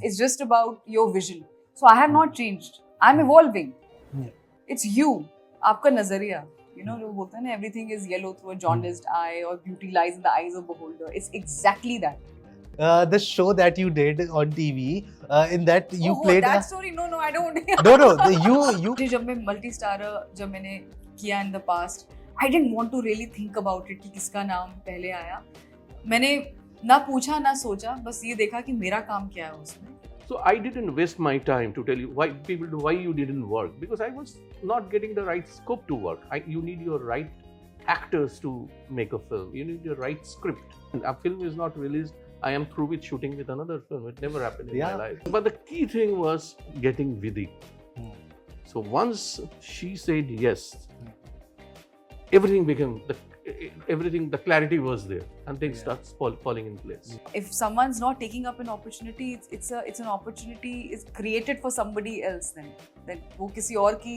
It's just about your vision. So I have not changed. I'm evolving. Yeah. It's you. आपका नजरिया. You know, लोग बोलते हैं ना, everything is yellow through a jaundiced eye, or beauty lies in the eyes of beholder. It's exactly that. The show that you did on TV, in that you played. That story? No, I don't. No. You. जब मैं multi-starrer जब मैंने किया in the past, I didn't want to really think about it कि किसका नाम पहले आया. मैंने ना पूछा ना सोचा, बस ये देखा कि मेरा काम क्या है उसमें. So I didn't waste my time to tell you why you didn't work, because I was not getting the right scope to work. You need your right actors to make a film. You need your right script. A film is not released. I am through with shooting with another film. It never happened in my life. But the key thing was getting Vidhi. So once she said yes, everything became the clarity was there, and things starts falling in place. If someone's not taking up an opportunity, it's an opportunity is created for somebody else. Then वो किसी और की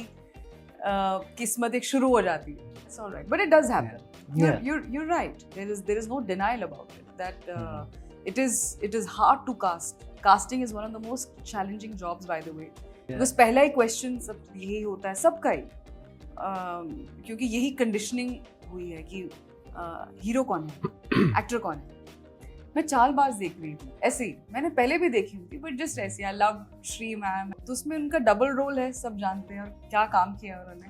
किस्मत एक शुरू हो जाती है. It's all right, but it does happen. You're right. There is no denial about it. That it is hard to cast. Casting is one of the most challenging jobs, by the way. Because पहला ही question सब यही होता है सबका ही, क्योंकि यही conditioning हुई है कि हीरो कौन है, एक्टर कौन है. मैं चालबाज देख रही थी ऐसे ही, मैंने पहले भी देखी थी, बट जस्ट ऐसे. I love Shri ma'am. तो उसमें उनका डबल रोल है, सब जानते हैं, और क्या काम किया उन्होंने.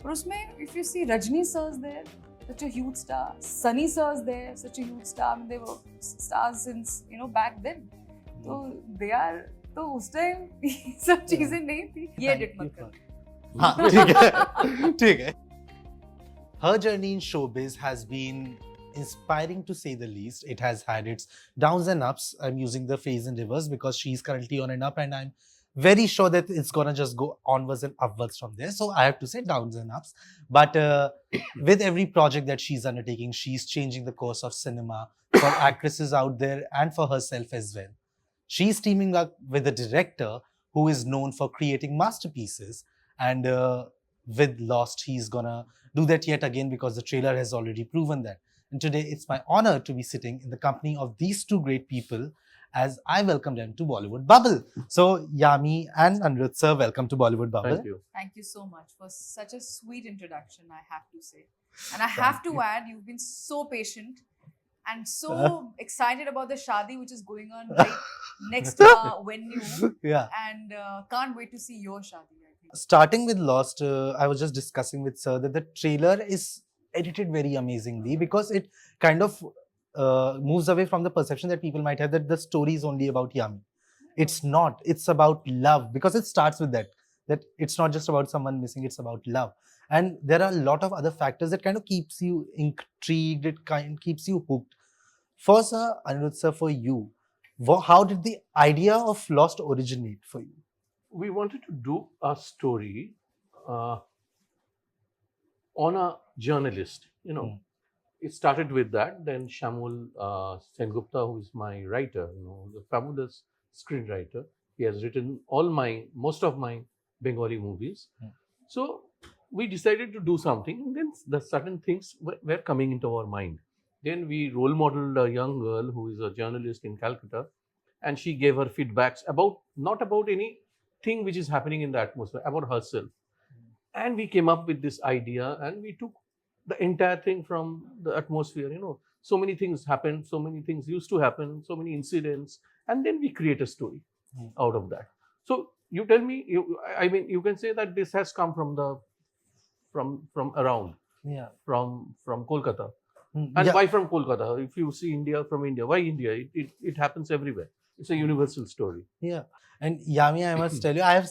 और उसमें if you see Rajni sir's there, such a huge star. Sunny sir's there, such a huge star. I mean, they were stars since back then. तो they are, तो उस टाइम सब चीजें नहीं थी. ये एडिट मत कर. हाँ, ठीक है. Her journey in showbiz has been inspiring, to say the least. It has had its downs and ups. I'm using the phase in reverse because she's currently on an up, and I'm very sure that it's gonna just go onwards and upwards from there. So I have to say downs and ups. But with every project that she's undertaking, she's changing the course of cinema for actresses out there and for herself as well. She's teaming up with a director who is known for creating masterpieces, and with Lost, he's gonna do that yet again because the trailer has already proven that. And today, it's my honor to be sitting in the company of these two great people as I welcome them to Bollywood Bubble. So, Yami and Aniruddha sir, welcome to Bollywood Bubble. Thank you. Thank you so much for such a sweet introduction, I have to say. And I have to add, you've been so patient and so excited about the shadi which is going on right next to our venue. Yeah. And can't wait to see your shadi, I think. Starting with Lost, I was just discussing with sir that the trailer is edited very amazingly because it kind of moves away from the perception that people might have that the story is only about Yami. It's not. It's about love, because it starts with that it's not just about someone missing, it's about love. And there are a lot of other factors that kind of keeps you intrigued, it kind of keeps you hooked. For sir, Aniruddha sir, for you, how did the idea of Lost originate for you? We wanted to do a story on a journalist, It started with that. Then Shamul Sengupta, who is my writer, the fabulous screenwriter, he has written most of my Bengali movies. So we decided to do something, and then the certain things were coming into our mind. Then we role modeled a young girl who is a journalist in Calcutta, and she gave her feedbacks not about anything which is happening in the atmosphere, about herself. And we came up with this idea, and we took the entire thing from the atmosphere. So many things happened, so many things used to happen, so many incidents, and then we create a story out of that. So you tell me, you can say that this has come from around, from Kolkata. And why from Kolkata? If you see India, from India, why India? It happens everywhere. It's a universal story. Yeah. And Yami, I must tell you, I have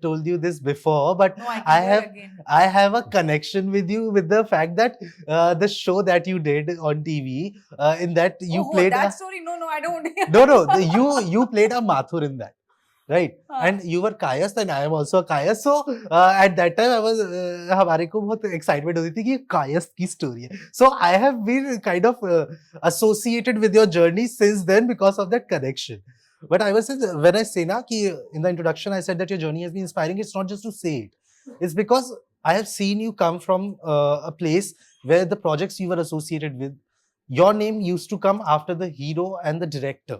told you this before, but No, I have a connection with you with the fact that the show that you did on TV, in that you played that story. No, I don't. you played a Mathur in that, right? And you were Kayas, and I am also a Kayas. So at that time, I was हमारे को बहुत excitement होती थी कि Kayas की story है. So I have been kind of associated with your journey since then because of that connection. But I was saying, when I say na ki in the introduction, I said that your journey has been inspiring. It's not just to say it. It's because I have seen you come from a place where the projects you were associated with, your name used to come after the hero and the director.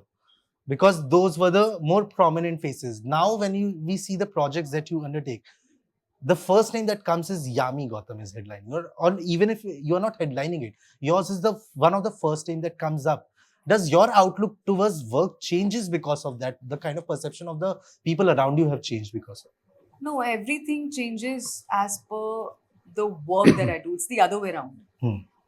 because those were the more prominent faces. Now, when we see the projects that you undertake, the first name that comes is Yami Gautam is headlining, or even if you're not headlining it, yours is the one of the first name that comes up. Does your outlook towards work changes because of that? The kind of perception of the people around you have changed because of it? No, everything changes as per the work that I do. It's the other way around.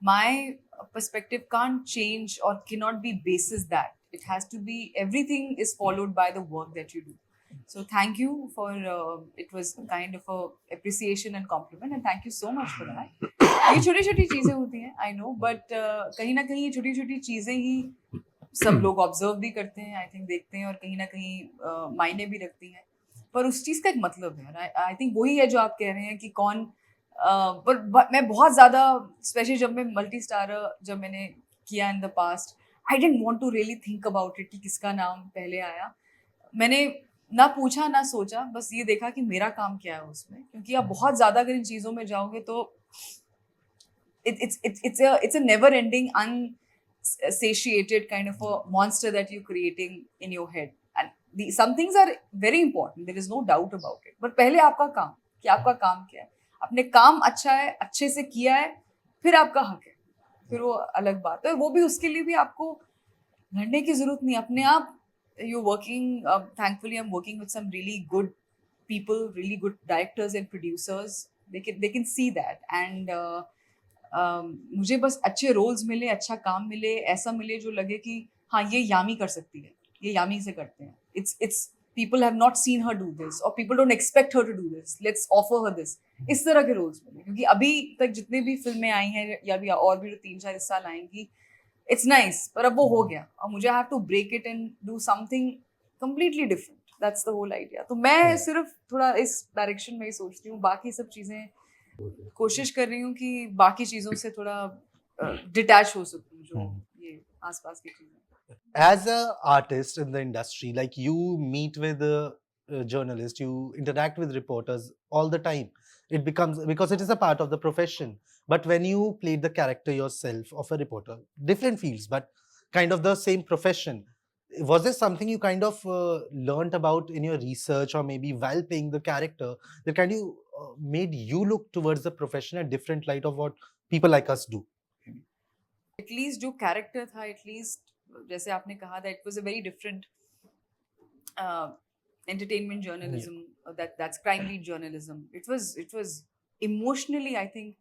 My perspective can't change or cannot be basis that. It has to be, everything is followed by the work that you do. So thank you for, it was kind of a appreciation and compliment, and thank you so much for that. ये छोटी छोटी चीजें होती हैं, I know, but कहीं ना कहीं ये छोटी छोटी चीजें ही सब लोग ऑब्जर्व भी करते हैं, आई थिंक देखते हैं, और कहीं ना कहीं मायने भी रखती हैं, पर उस चीज का एक मतलब है. आई थिंक वही है जो आप कह रहे हैं कि कौन, पर मैं बहुत ज्यादा, स्पेशली जब मैं मल्टी स्टारर जब मैंने किया in the past, I didn't want to really think about it कि किसका नाम पहले आया. मैंने ना पूछा ना सोचा, बस ये देखा कि मेरा काम क्या है उसमें, क्योंकि आप बहुत ज्यादा अगर इन चीजों में जाओगे तो it's a never ending unsatiated kind of a monster that you're creating in your head. And some things are very important, there is no doubt about it, but पहले आपका काम, कि आपका काम क्या है, अपने काम अच्छा है, अच्छे से किया है, फिर आपका हक है, फिर वो अलग बात है. वो भी, उसके लिए भी आपको लड़ने की जरूरत नहीं, अपने आप you're working, thankfully I'm working with some really good people, really good directors and producers. They can see that, and मुझे बस अच्छे रोल्स मिले, अच्छा काम मिले, ऐसा मिले जो लगे कि हाँ ये यामी कर सकती है, ये यामी से करते हैं. It's people have not seen her do this, or people don't expect her to do this, let's offer her this. इस तरह के रोल्स मिले, क्योंकि अभी तक जितने भी फिल्में आई हैं या भी और भी 3-4 इस साल आएंगी, इट्स नाइस, पर अब वो हो गया, और मुझे have to break it and do something completely different. That's the whole idea. तो मैं सिर्फ थोड़ा इस डायरेक्शन में ही सोचती हूँ, बाकी सब चीजें कोशिश कर रही हूँ कि बाकी चीजों से थोड़ा डिटैच हो सकूँ, जो ये आसपास की चीजें. As a artist in the industry, like you meet with journalists, you interact with reporters all the time. It becomes, because it is a part of the profession. But when you played the character yourself of a reporter, different fields, but kind of the same profession, was there something you kind of learnt about in your research, or maybe while playing the character, that kind of made you look towards the profession a different light of what people like us do? At least जो character था, at least जैसे आपने कहा, that it was a very different entertainment journalism, that's crime beat journalism. It was emotionally, I think,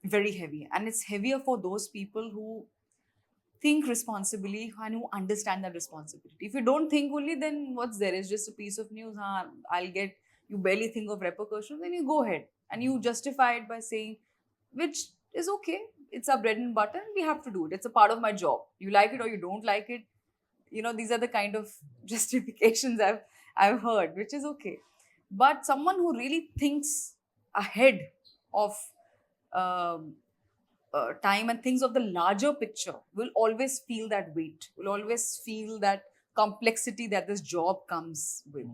very heavy, and it's heavier for those people who think responsibly and who understand that responsibility. If you don't think only, then what's there? It's just a piece of news. I'll get, you barely think of repercussions, then you go ahead and you justify it by saying, which is okay, it's our bread and butter, and we have to do it, it's a part of my job. You like it or you don't like it, these are the kind of justifications I've heard, which is okay. But someone who really thinks ahead of time and thinks of the larger picture will always feel that weight, will always feel that complexity that this job comes with.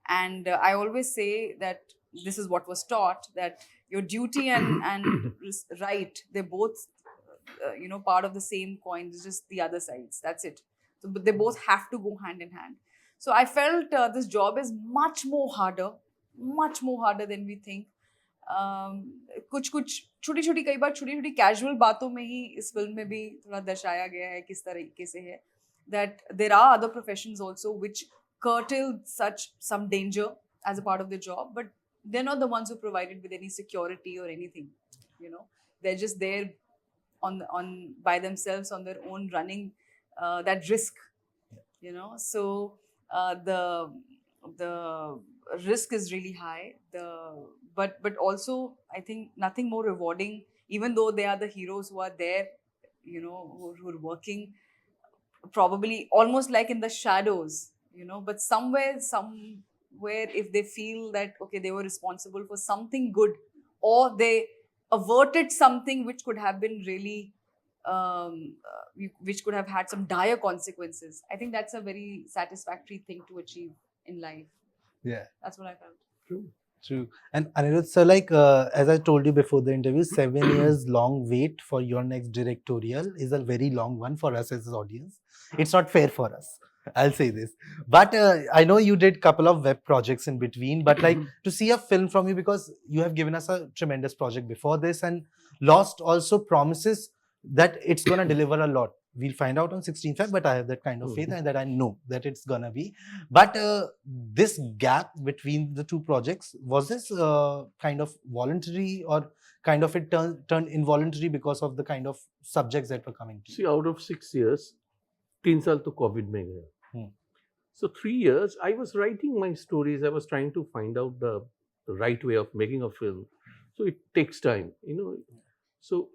And I always say that this is what was taught, that your duty and right, they're both part of the same coin, it's just the other sides, that's it. So but they both have to go hand in hand. So I felt this job is much more harder than we think. कुछ छोटी छोटी, कई बार छोटी छोटी casual बातों में ही इस film में भी थोड़ा दर्शाया गया है किस तरीके से है, that there are other professions also which curtail some danger as a part of the job, but they're not the ones who are provided with any security or anything. They're just there on by themselves on their own, running that risk. So the risk is really high. But also I think nothing more rewarding, even though they are the heroes who are there, who are working probably almost like in the shadows, but somewhere if they feel that okay, they were responsible for something good, or they averted something which could have been really which could have had some dire consequences, I think that's a very satisfactory thing to achieve in life. Yeah, that's what I felt. True. And Aniruddha, so as I told you before the interview, 7 years long wait for your next directorial is a very long one for us as an audience. It's not fair for us. I'll say this. But I know you did couple of web projects in between, but like to see a film from you, because you have given us a tremendous project before this, and Lost also promises that it's going to deliver a lot. We'll find out on 16th Feb, but I have that kind of faith and that I know that it's going to be. But this gap between the two projects, was this kind of voluntary, or kind of it turned involuntary because of the kind of subjects that were coming to you? See, out of 6 years, 3 साल तो COVID में गया. So 3 years, I was writing my stories. I was trying to find out the right way of making a film. So it takes time, So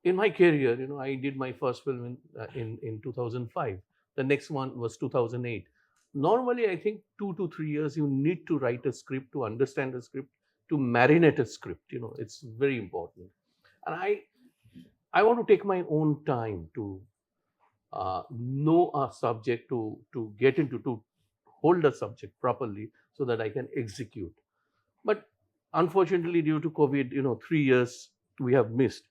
in my career, I did my first film in 2005. The next one was 2008. Normally, I think 2 to 3 years, you need to write a script, to understand a script, to marinate a script. It's very important. And I want to take my own time to know a subject, to get into, to hold a subject properly so that I can execute. But unfortunately, due to COVID, 3 years we have missed.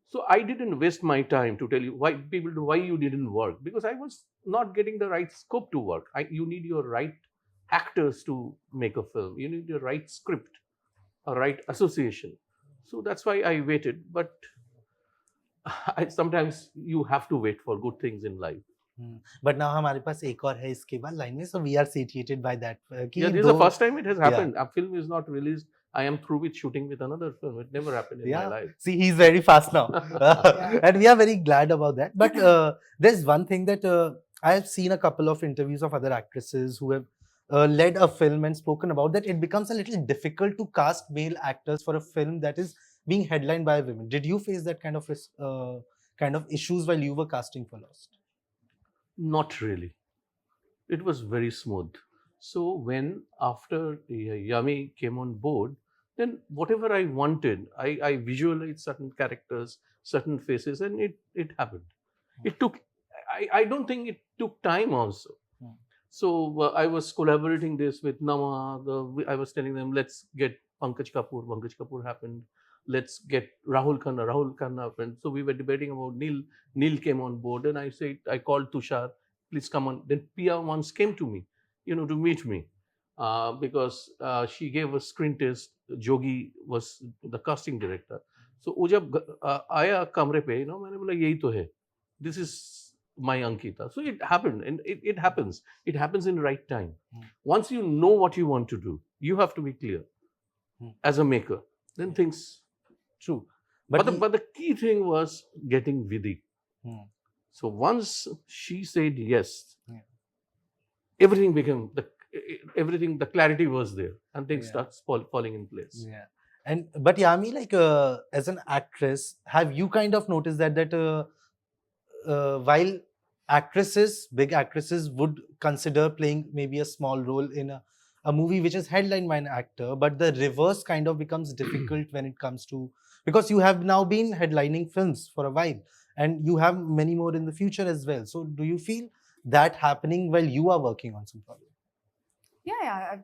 So I didn't waste my time to tell you why you didn't work, because I was not getting the right scope to work. You need your right actors to make a film. You need your right script, a right association. So that's why I waited. But sometimes you have to wait for good things in life. But now हमारे पास एक और है इसके बाद line में, so we are satiated by that. Yeah, this is the first time it has happened. A film is not released. I am through with shooting with another film. It never happened in my life. See, he's very fast now. And we are very glad about that. But there's one thing that I have seen a couple of interviews of other actresses who have led a film and spoken about that it becomes a little difficult to cast male actors for a film that is being headlined by women. Did you face that kind of issues while you were casting for Lost? Not really. It was very smooth. So when after Yami came on board, then whatever I wanted, I visualized certain characters, certain faces, and it happened. It took, I don't think it took time also. So I was collaborating this with Nama. I was telling them, let's get Pankaj Kapoor. Pankaj Kapoor happened. Let's get Rahul Khanna. Rahul Khanna happened. So we were debating about Neil. Neil came on board, and I called Tushar, please come on. Then Pia once came to me, to meet me, because she gave a screen test. Jogi was the casting director. So वो जब आया कमरे पे, मैंने बोला यही तो है. This is my Ankita. So it happened, and it happens. It happens in the right time. Once you know what you want to do, you have to be clear as a maker. Then things. True. But the key thing was getting Vidhi. So once she said yes, everything became the clarity was there, and things starts falling in place. Yeah. But Yami, like as an actress, have you kind of noticed that while big actresses would consider playing maybe a small role in a movie which is headlined by an actor, but the reverse kind of becomes difficult when it comes to, because you have now been headlining films for a while and you have many more in the future as well. So do you feel that happening while you are working on some project? Yeah,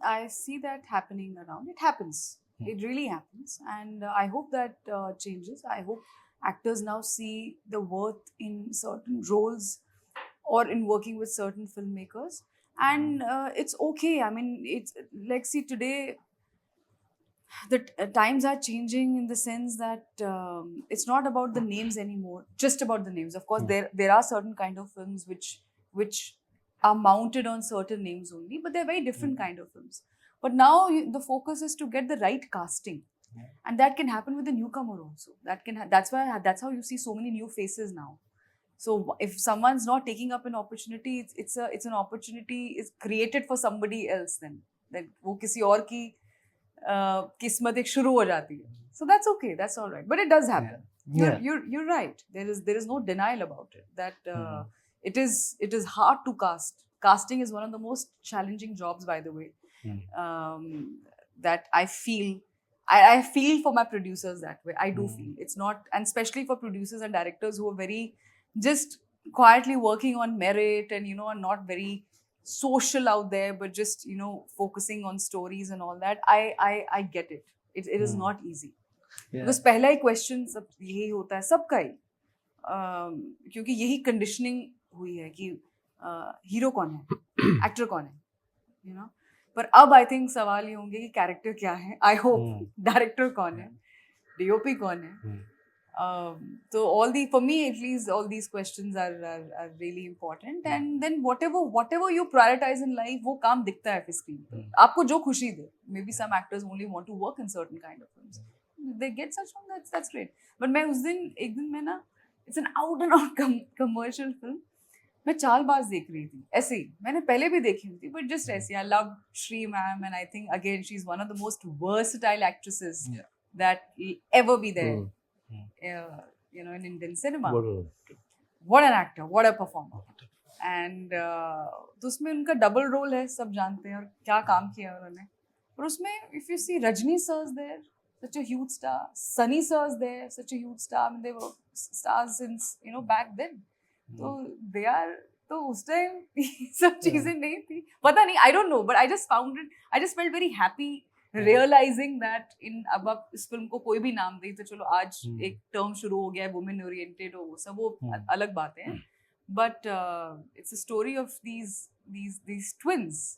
I see that happening around. It happens. It really happens, and I hope that changes. I hope actors now see the worth in certain roles or in working with certain filmmakers, and it's okay. I mean, it's like, see, today the times are changing in the sense that it's not about the names anymore, just about the names. Of course, there are certain kind of films which are mounted on certain names only, but they're very different kind of films. But now the focus is to get the right casting, and that can happen with the newcomer also. That's how you see so many new faces now. So if someone's not taking up an opportunity, it's an opportunity is created for somebody else. Then वो किसी और की किस्मत एक शुरू हो जाती है. So that's okay. That's all right. But it does happen. You're right. There is no denial about it. That it is hard to cast. Casting is one of the most challenging jobs, by the way. That I feel. I feel for my producers that way. I do feel. It's not, and especially for producers and directors who are very just quietly working on merit and are not very social out there, but just focusing on stories and all that. I get it. It is not easy. Because पहला ही question सब यही होता है सबका ही, क्योंकि यही conditioning हुई है कि हीरो कौन है, एक्टर कौन है, you know. पर अब आई थिंक सवाल ये होंगे कि कैरेक्टर क्या है, आई होप डायरेक्टर कौन है, डीओपी कौन है. So for me at least, all these questions are really important. And then whatever you prioritize in life, वो काम दिखता है फिर screen पे. आपको जो खुशी दे. Maybe some actors only want to work in certain kind of films. They get such one, that's great. But मैं एक दिन मैं ना, it's an out and out commercial film. मैं चालबाज देख रही थी ऐसे ही. मैंने पहले भी देखी हुई थी, but just ऐसे. I love Shri ma'am, and I think again she's one of the most versatile actresses that will ever be there. In Indian cinema. What an actor, what a performer. And तो उसमें उनका double role है, सब जानते हैं, और क्या काम किया उन्होंने. और उसमें if you see Rajni sir's there, such a huge star. Sunny sir's there, such a huge star. I mean, they were stars since back then. तो they are, तो उस टाइम सब चीजें नहीं थी, पता नहीं, I don't know, but I just felt very happy realizing that अब आप इस फिल्म को कोई भी नाम दे तो चलो आज एक टर्म शुरू हो गया है वुमेन ओरिएंटेड, हो वो सब, वो अलग बातें हैं, but it's a story of these twins.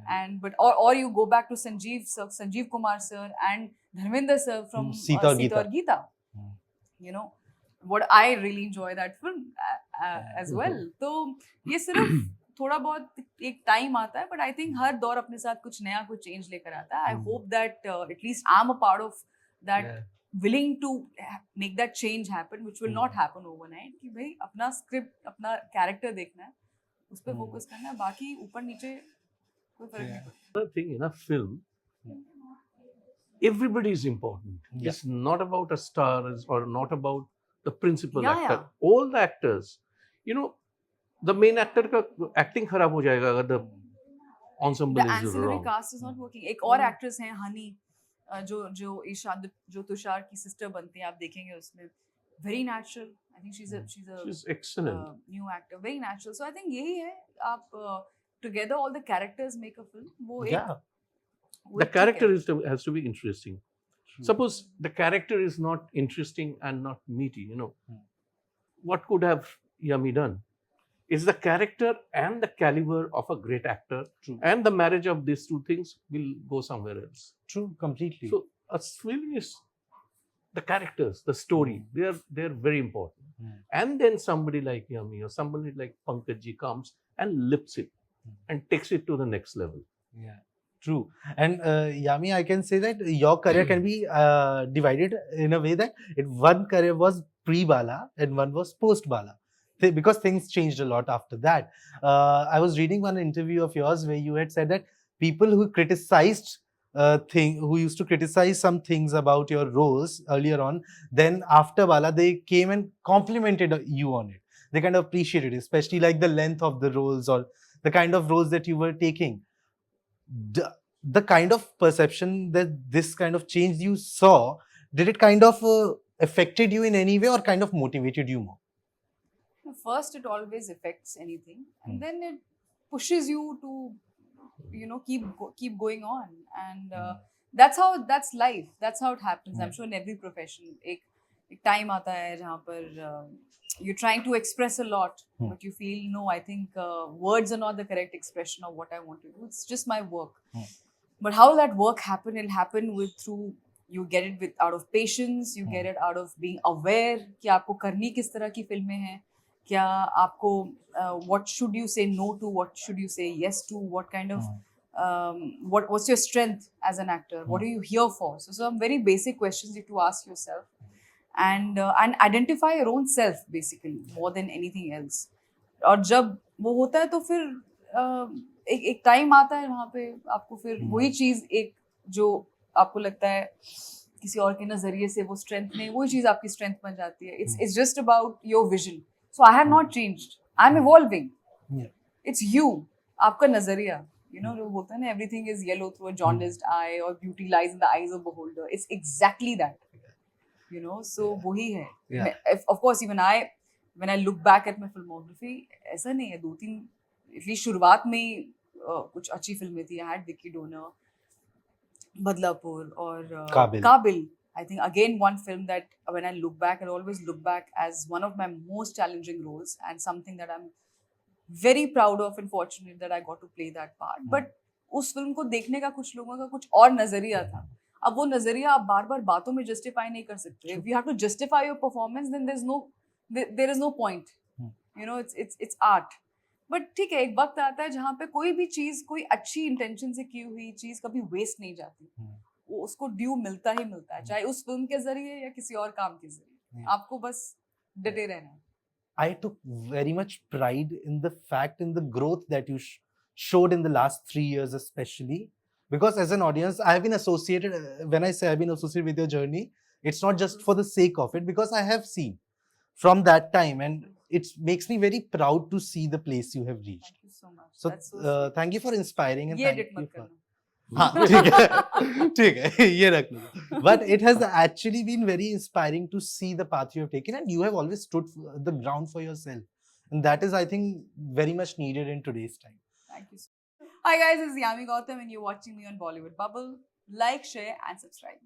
And but or you go back to Sanjeev Kumar sir and Dharmender sir from Seeta or Geeta. What I really enjoy that film as well. तो ये सिर्फ थोड़ा बहुत एक time आता है, but I think हर दौर अपने साथ कुछ नया, कुछ चेंज लेकर आता है. I hope that at least I'm a part of that, willing to make that change happen, which will not happen overnight. कि भाई अपना स्क्रिप्ट, अपना कैरेक्टर देखना है, उस पर फोकस करना है, बाकी ऊपर नीचे कोई फर्क नहीं पड़ता. The thing in a film, everybody is important. It's not about a star or not about the principal actor. All the actors, the main actor का acting खराब हो जाएगा अगर the ensemble is wrong. The ancillary cast is not working. एक और actress हैं हनी, जो ईशा, जो तुषार की sister बनती है, आप देखेंगे उसमें, very natural. I think she's excellent. New actor, very natural. So I think यही है, आप together all the characters make a film. वो the character has to be interesting. Suppose the character is not interesting and not meaty, what could have Yami done? It's the character and the caliber of a great actor. True. And the marriage of these two things will go somewhere else. True, completely. So a film is the characters, the story. They're very important. And then somebody like Yami or somebody like Pankaj comes and lifts it and takes it to the next level. Yeah. True. And Yami, I can say that your career can be divided in a way that one career was pre-Bala and one was post-Bala. Because things changed a lot after that. I was reading one interview of yours where you had said that people who criticized who used to criticize some things about your roles earlier on, then after Bala, they came and complimented you on it. They kind of appreciated it, especially like the length of the roles or the kind of roles that you were taking. The kind of perception that this kind of change you saw, did it kind of affected you in any way or kind of motivated you more? First, it always affects anything, and then it pushes you to, keep going on, and that's life. That's how it happens. I'm sure in every profession, एक time आता है जहाँ पर you're trying to express a lot, but you feel no. I think words are not the correct expression of what I want to do. It's just my work. But how that work happen? It'll happen through. You get it out of patience. You get it out of being aware कि आपको करनी किस तरह की फिल्में हैं. क्या आपको what should you say no to, what should you say yes to, what kind of what's your strength as an actor, what are you here for? So some very basic questions you have to ask yourself, and identify your own self basically more than anything else. और जब वो होता है तो फिर एक time आता है वहाँ पे आपको फिर वही चीज एक जो आपको लगता है किसी और के नजरिए से वो स्ट्रेंथ नहीं, वही चीज आपकी स्ट्रेंथ बन जाती है. It's just about your vision. So I have not changed. I'm evolving. Yeah. It's you. आपका नजरिया. जो बोलते हैं ना, everything is yellow through a jaundiced eye or beauty lies in the eyes of the beholder. It's exactly that. So वही है. Yeah. Of course, even when I look back at my filmography, ऐसा नहीं है. 2-3 at least शुरुआत में कुछ अच्छी फिल्में थी. I had Vicky Donor, Badlapur और Kaabil. I think again one film that when I look back, I always look back as one of my most challenging roles and something that I'm very proud of and fortunate that I got to play that part. But उस film को देखने का कुछ लोगों का कुछ और नजरिया था. अब वो नजरिया आप बार-बार बातों में justify नहीं कर सकते. If you have to justify your performance, then there is no point. You know, it's art. But ठीक है, एक वक्त आता है जहाँ पे कोई भी चीज कोई अच्छी इंटेंशन से की हुई चीज कभी वेस्ट नहीं जाती. वो उसको ड्यू मिलता ही मिलता है, चाहे उस फिल्म के जरिए या किसी और काम के जरिए. आपको बस डटे रहना है. I took very much pride in the fact in the growth that you showed in the last 3 years, especially because as an audience, I have been associated. When I say I've been associated with your journey, it's not just for the sake of it, because I have seen from that time, and it makes me very proud to see the place you have reached. Thank you so much. So, That's so sweet. thank you for inspiring, and ये thank edit you मत for. करना. हाँ ठीक है ठीक है ये रख लो. But it has actually been very inspiring to see the path you have taken, and you have always stood the ground for yourself, and that is, I think, very much needed in today's time. Thank you. Hi guys, this is Yami Gautam and you're watching me on Bollywood Bubble. Like, share and subscribe.